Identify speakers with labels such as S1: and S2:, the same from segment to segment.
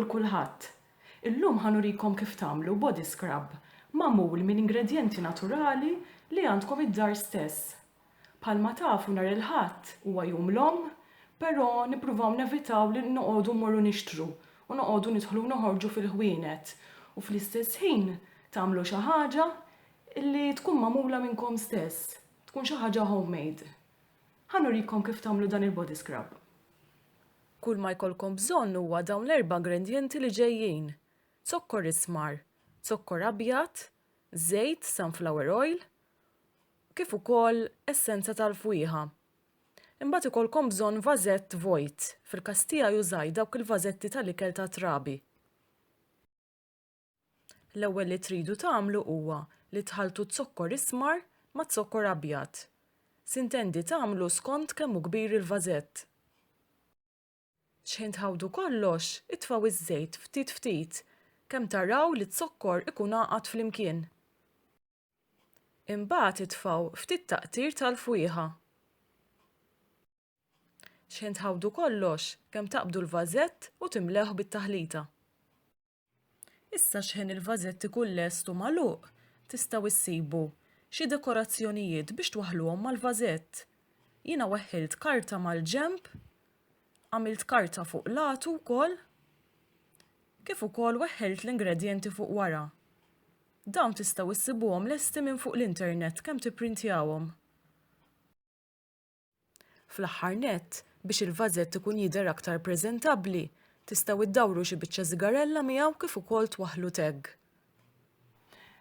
S1: lil kulħadd. Illum ħanurikom kif tagħmlu body scrub magħmul minn ingredjenti naturali li għandkom id-dar stess. Bħalma tafu nhar il-Ħadd huwa jum l-Omm, però nippruvaw nevitaw li noqogħdu mmorru nixtru u noqogħdu nidħlu noħorġu fil-ħwienet u fl-istess ħin tagħmlu xi ħaġa li tkun magħmula minnkom stess, tkun xi ħaġa homemade. Ħanurikom kif tagħmlu dan il-body scrub. Kull ma jkollkom bżonn huwa dawn l-4 ingredjenti li ġejjin: zokkor ismar, zokkor abjad, żejt sunflower oil, kif ukoll essenza tal-fwieħa. Imbagħad ikollkom bżonn vażett vojt, fil-każ tiegħi użajt dawk il-vażetti tal-ikel ta' trabi. L-ewwel li tridu tagħmlu huwa li tħaltu zokkor ismar ma' zokkor abjad. Sintendi tagħmlu skont kemm hu kbir il-vażett. X'ħin tħawdu kollox, itfgħu iż-żejt ftit ftit kemm taraw li t-zokkor ikun għaqad flimkien. Imbagħad itfgħu ftit taqtir tal-fwieħa. X'ħin tħawdu kollox kemm taqbdu l-vażett u timleħu bit-taħlita. Issa x'ħin il-vażett ikun lest u magħluq, tistgħu issibu xi dekorazzjonijiet biex twaħħluhom mal-vażett. Jiena weħħilt karta mal-ġenb, għamilt karta fuq latu wkoll, kif ukoll weħħilt l-ingredjenti fuq wara. Dawn tistgħu issibuhom lesti minn fuq l-internet kemm tipprintjawhom. Fl-aħħar nett, biex il-vażett ikun jidher aktar preżentabbli, tistgħu iddawru xi biċċa żgarella miegħu kif ukoll twaħħlu tagg.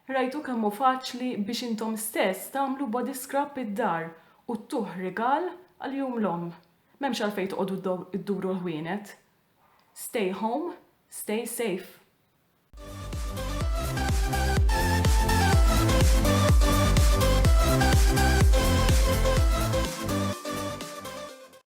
S1: Rajtu kemm hu faċli biex intom stess tagħmlu body scrub id-dar u tuħ rigal għal jum l-Omm. M'hemmx għalfejn toqgħodu dduru l-ħwienet. Stay home, stay safe.